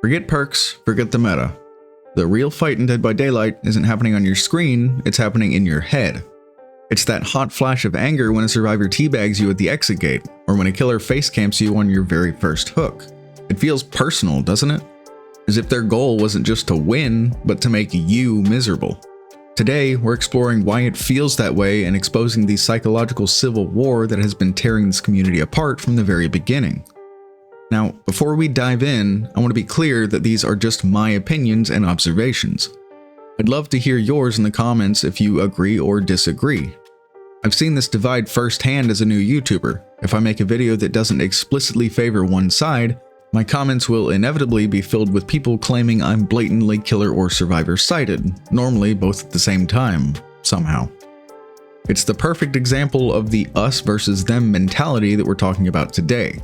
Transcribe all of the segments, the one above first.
Forget perks, forget the meta. The real fight in Dead by Daylight isn't happening on your screen, it's happening in your head. It's that hot flash of anger when a survivor teabags you at the exit gate, or when a killer face camps you on your very first hook. It feels personal, doesn't it? As if their goal wasn't just to win, but to make you miserable. Today, we're exploring why it feels that way and exposing the psychological civil war that has been tearing this community apart from the very beginning. Now, before we dive in, I want to be clear that these are just my opinions and observations. I'd love to hear yours in the comments if you agree or disagree. I've seen this divide firsthand as a new YouTuber. If I make a video that doesn't explicitly favor one side, my comments will inevitably be filled with people claiming I'm blatantly killer or survivor sided, normally both at the same time, somehow. It's the perfect example of the us versus them mentality that we're talking about today.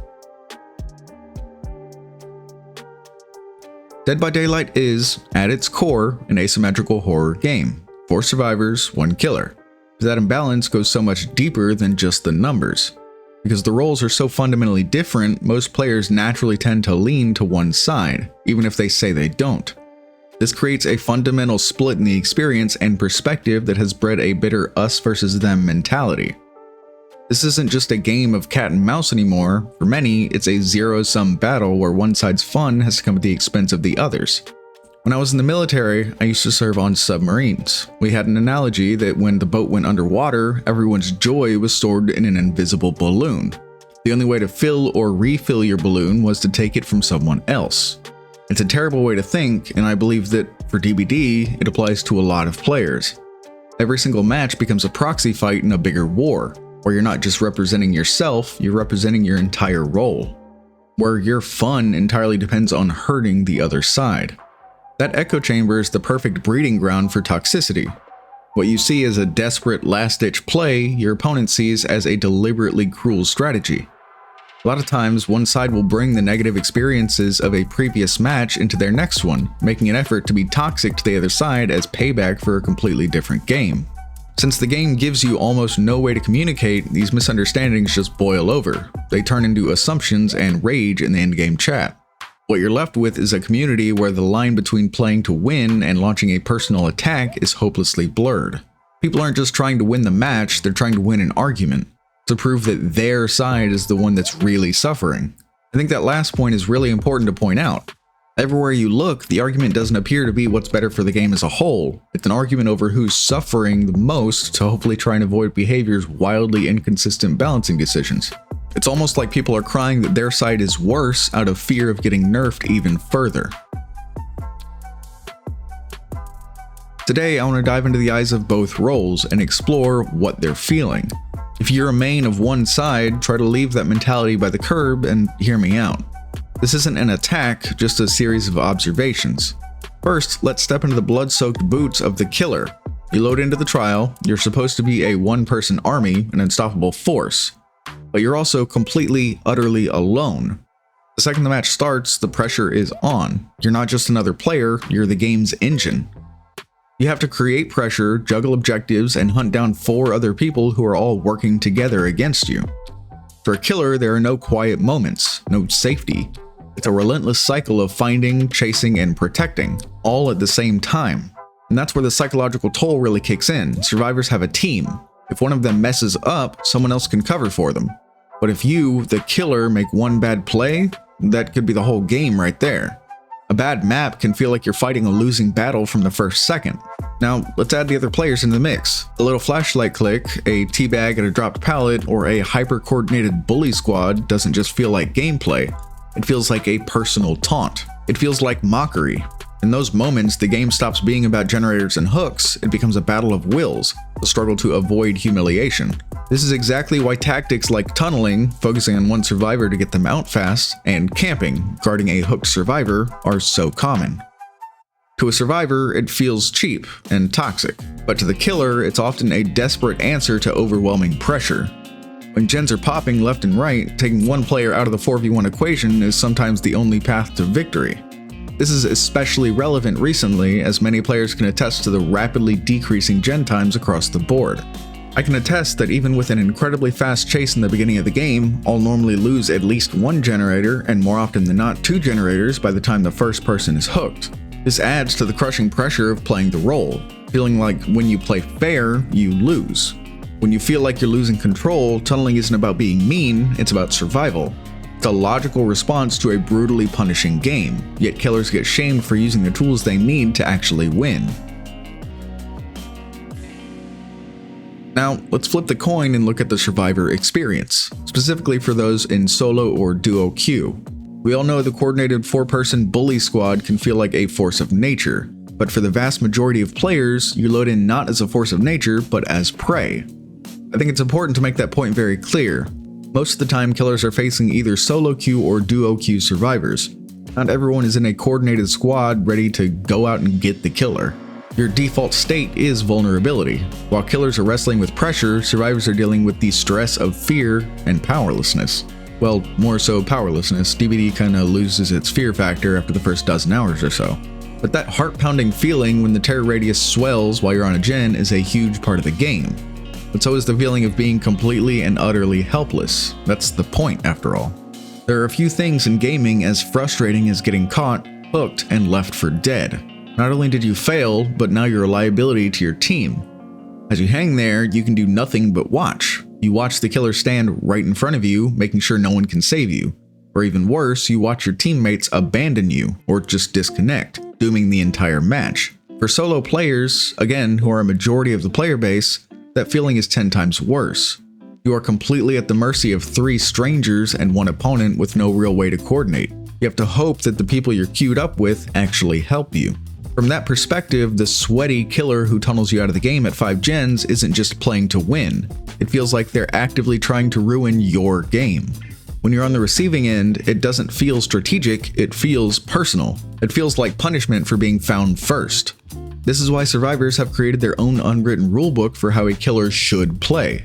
Dead by Daylight is, at its core, an asymmetrical horror game. 4 survivors, 1 killer. That imbalance goes so much deeper than just the numbers. Because the roles are so fundamentally different, most players naturally tend to lean to one side, even if they say they don't. This creates a fundamental split in the experience and perspective that has bred a bitter us versus them mentality. This isn't just a game of cat and mouse anymore. For many, it's a zero-sum battle where one side's fun has to come at the expense of the others. When I was in the military, I used to serve on submarines. We had an analogy that when the boat went underwater, everyone's joy was stored in an invisible balloon. The only way to fill or refill your balloon was to take it from someone else. It's a terrible way to think, and I believe that for DBD, it applies to a lot of players. Every single match becomes a proxy fight in a bigger war, where you're not just representing yourself, you're representing your entire role. Where your fun entirely depends on hurting the other side. That echo chamber is the perfect breeding ground for toxicity. What you see as a desperate last-ditch play, your opponent sees as a deliberately cruel strategy. A lot of times, one side will bring the negative experiences of a previous match into their next one, making an effort to be toxic to the other side as payback for a completely different game. Since the game gives you almost no way to communicate, these misunderstandings just boil over. They turn into assumptions and rage in the in-game chat. What you're left with is a community where the line between playing to win and launching a personal attack is hopelessly blurred. People aren't just trying to win the match, they're trying to win an argument, to prove that their side is the one that's really suffering. I think that last point is really important to point out. Everywhere you look, the argument doesn't appear to be what's better for the game as a whole. It's an argument over who's suffering the most to hopefully try and avoid behavior's wildly inconsistent balancing decisions. It's almost like people are crying that their side is worse out of fear of getting nerfed even further. Today, I want to dive into the eyes of both roles and explore what they're feeling. If you're a main of one side, try to leave that mentality by the curb and hear me out. This isn't an attack, just a series of observations. First, let's step into the blood-soaked boots of the killer. You load into the trial, you're supposed to be a one-person army, an unstoppable force. But you're also completely, utterly alone. The second the match starts, the pressure is on. You're not just another player, you're the game's engine. You have to create pressure, juggle objectives, and hunt down 4 other people who are all working together against you. For a killer, there are no quiet moments, no safety. It's a relentless cycle of finding, chasing, and protecting, all at the same time. And that's where the psychological toll really kicks in. Survivors have a team. If one of them messes up, someone else can cover for them. But if you, the killer, make one bad play, that could be the whole game right there. A bad map can feel like you're fighting a losing battle from the first second. Now, let's add the other players into the mix. A little flashlight click, a teabag at a dropped pallet, or a hyper-coordinated bully squad doesn't just feel like gameplay. It feels like a personal taunt. It feels like mockery. In those moments, the game stops being about generators and hooks, it becomes a battle of wills, a struggle to avoid humiliation. This is exactly why tactics like tunneling, focusing on one survivor to get them out fast, and camping, guarding a hooked survivor, are so common. To a survivor, it feels cheap and toxic, but to the killer, it's often a desperate answer to overwhelming pressure. When gens are popping left and right, taking one player out of the 4v1 equation is sometimes the only path to victory. This is especially relevant recently, as many players can attest to the rapidly decreasing gen times across the board. I can attest that even with an incredibly fast chase in the beginning of the game, I'll normally lose at least one generator, and more often than not 2 generators by the time the first person is hooked. This adds to the crushing pressure of playing the role, feeling like when you play fair, you lose. When you feel like you're losing control, tunneling isn't about being mean, it's about survival. It's a logical response to a brutally punishing game, yet killers get shamed for using the tools they need to actually win. Now, let's flip the coin and look at the survivor experience, specifically for those in solo or duo queue. We all know the coordinated 4-person bully squad can feel like a force of nature, but for the vast majority of players, you load in not as a force of nature, but as prey. I think it's important to make that point very clear. Most of the time, killers are facing either solo queue or duo queue survivors. Not everyone is in a coordinated squad ready to go out and get the killer. Your default state is vulnerability. While killers are wrestling with pressure, survivors are dealing with the stress of fear and powerlessness. Well, more so powerlessness. DBD kinda loses its fear factor after the first dozen hours or so. But that heart-pounding feeling when the terror radius swells while you're on a gen is a huge part of the game. But so is the feeling of being completely and utterly helpless. That's the point, after all. There are a few things in gaming as frustrating as getting caught, hooked, and left for dead. Not only did you fail, but now you're a liability to your team. As you hang there, you can do nothing but watch. You watch the killer stand right in front of you, making sure no one can save you. Or even worse, you watch your teammates abandon you, or just disconnect, dooming the entire match. For solo players, again, who are a majority of the player base, that feeling is 10 times worse. You are completely at the mercy of 3 strangers and 1 opponent with no real way to coordinate. You have to hope that the people you're queued up with actually help you. From that perspective, the sweaty killer who tunnels you out of the game at 5 gens isn't just playing to win. It feels like they're actively trying to ruin your game. When you're on the receiving end, it doesn't feel strategic, it feels personal. It feels like punishment for being found first. This is why survivors have created their own unwritten rulebook for how a killer should play.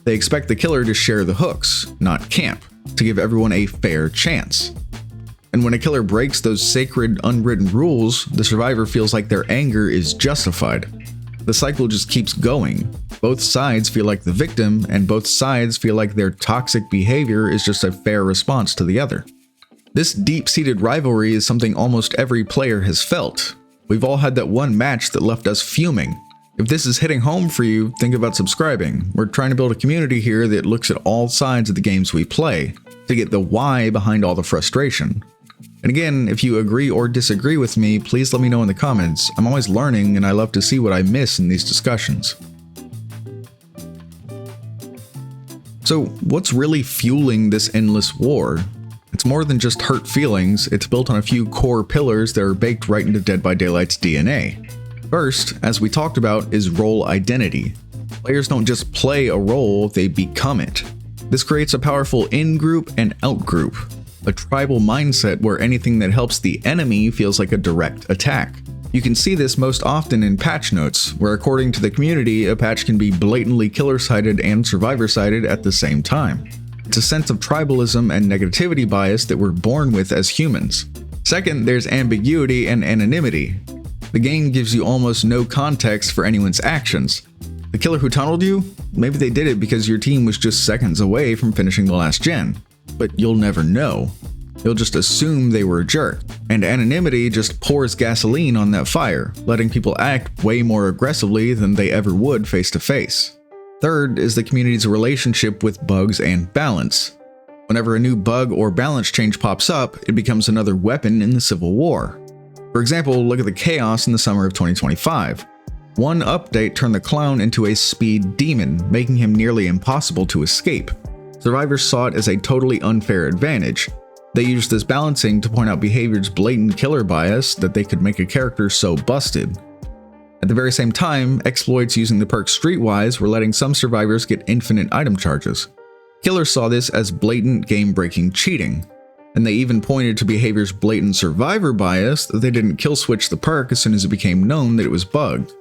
They expect the killer to share the hooks, not camp, to give everyone a fair chance. And when a killer breaks those sacred unwritten rules, the survivor feels like their anger is justified. The cycle just keeps going. Both sides feel like the victim, and both sides feel like their toxic behavior is just a fair response to the other. This deep-seated rivalry is something almost every player has felt. We've all had that one match that left us fuming. If this is hitting home for you, think about subscribing. We're trying to build a community here that looks at all sides of the games we play, to get the why behind all the frustration. And again, if you agree or disagree with me, please let me know in the comments. I'm always learning and I love to see what I miss in these discussions. So what's really fueling this endless war? It's more than just hurt feelings, it's built on a few core pillars that are baked right into Dead by Daylight's DNA. First, as we talked about, is role identity. Players don't just play a role, they become it. This creates a powerful in-group and out-group. A tribal mindset where anything that helps the enemy feels like a direct attack. You can see this most often in patch notes, where according to the community, a patch can be blatantly killer-sided and survivor-sided at the same time. It's a sense of tribalism and negativity bias that we're born with as humans. Second, there's ambiguity and anonymity. The game gives you almost no context for anyone's actions. The killer who tunneled you? Maybe they did it because your team was just seconds away from finishing the last gen. But you'll never know. You'll just assume they were a jerk. And anonymity just pours gasoline on that fire, letting people act way more aggressively than they ever would face to face. Third is the community's relationship with bugs and balance. Whenever a new bug or balance change pops up, it becomes another weapon in the Civil War. For example, look at the chaos in the summer of 2025. One update turned the clown into a speed demon, making him nearly impossible to escape. Survivors saw it as a totally unfair advantage. They used this balancing to point out behavior's blatant killer bias that they could make a character so busted. At the very same time, exploits using the perk Streetwise were letting some survivors get infinite item charges. Killers saw this as blatant game-breaking cheating, and they even pointed to behavior's blatant survivor bias that they didn't kill switch the perk as soon as it became known that it was bugged.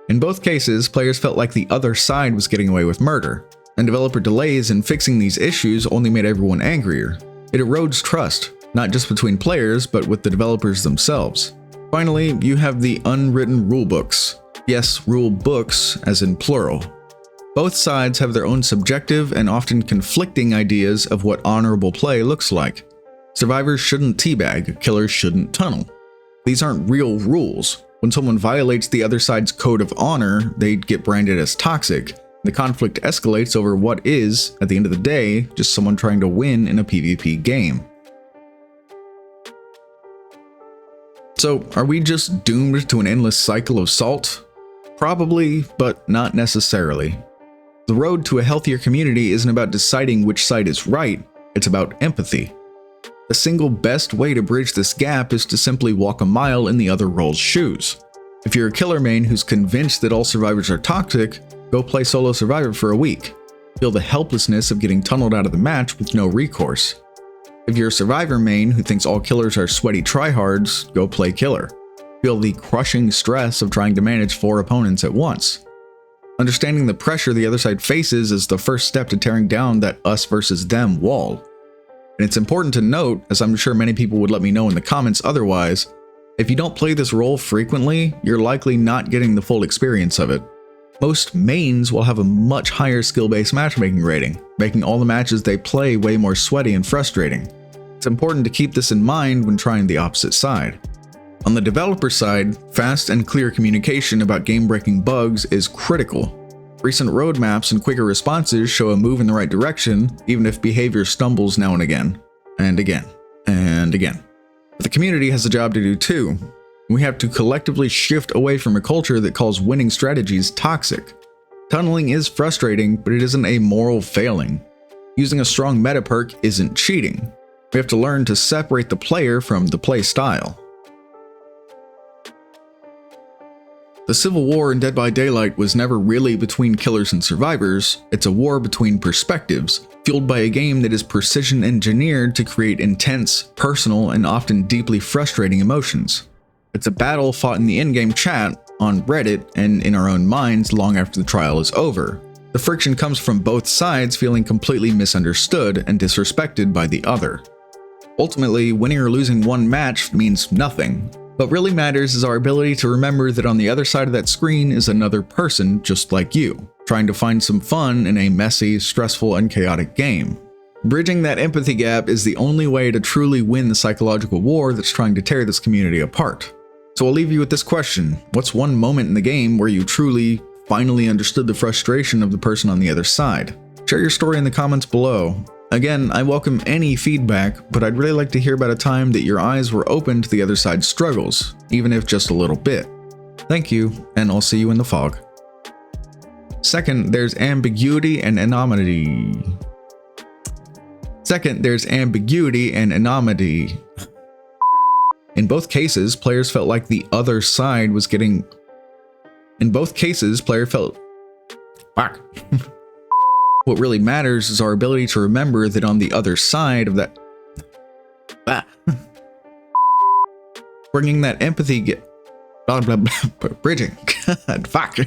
In both cases, players felt like the other side was getting away with murder, and developer delays in fixing these issues only made everyone angrier. It erodes trust, not just between players, but with the developers themselves. Finally, you have the unwritten rulebooks. Yes, rule books, as in plural. Both sides have their own subjective and often conflicting ideas of what honorable play looks like. Survivors shouldn't teabag, killers shouldn't tunnel. These aren't real rules. When someone violates the other side's code of honor, they get branded as toxic. The conflict escalates over what is, at the end of the day, just someone trying to win in a PvP game. So, are we just doomed to an endless cycle of salt? Probably, but not necessarily. The road to a healthier community isn't about deciding which side is right, it's about empathy. The single best way to bridge this gap is to simply walk a mile in the other role's shoes. If you're a killer main who's convinced that all survivors are toxic, go play solo survivor for a week. Feel the helplessness of getting tunneled out of the match with no recourse. If you're a survivor main who thinks all killers are sweaty tryhards, go play killer. Feel the crushing stress of trying to manage 4 opponents at once. Understanding the pressure the other side faces is the first step to tearing down that us versus them wall. And it's important to note, as I'm sure many people would let me know in the comments otherwise, if you don't play this role frequently, you're likely not getting the full experience of it. Most mains will have a much higher skill-based matchmaking rating, making all the matches they play way more sweaty and frustrating. It's important to keep this in mind when trying the opposite side. On the developer side, fast and clear communication about game-breaking bugs is critical. Recent roadmaps and quicker responses show a move in the right direction, even if behavior stumbles now and again, and again, and again. But the community has a job to do too. We have to collectively shift away from a culture that calls winning strategies toxic. Tunneling is frustrating, but it isn't a moral failing. Using a strong meta perk isn't cheating. We have to learn to separate the player from the play style. The Civil War in Dead by Daylight was never really between killers and survivors, it's a war between perspectives, fueled by a game that is precision engineered to create intense, personal, and often deeply frustrating emotions. It's a battle fought in the in-game chat, on Reddit, and in our own minds long after the trial is over. The friction comes from both sides feeling completely misunderstood and disrespected by the other. Ultimately, winning or losing one match means nothing. What really matters is our ability to remember that on the other side of that screen is another person just like you, trying to find some fun in a messy, stressful, and chaotic game. Bridging that empathy gap is the only way to truly win the psychological war that's trying to tear this community apart. So I'll leave you with this question: what's one moment in the game where you truly, finally understood the frustration of the person on the other side? Share your story in the comments below. Again, I welcome any feedback, but I'd really like to hear about a time that your eyes were open to the other side's struggles, even if just a little bit. Thank you, and I'll see you in the fog. Second, there's ambiguity and anonymity. In both cases, players felt like the other side was getting... Fuck. What really matters is our ability to remember that on the other side of that... Bringing that empathy... Bridging. God, fuck.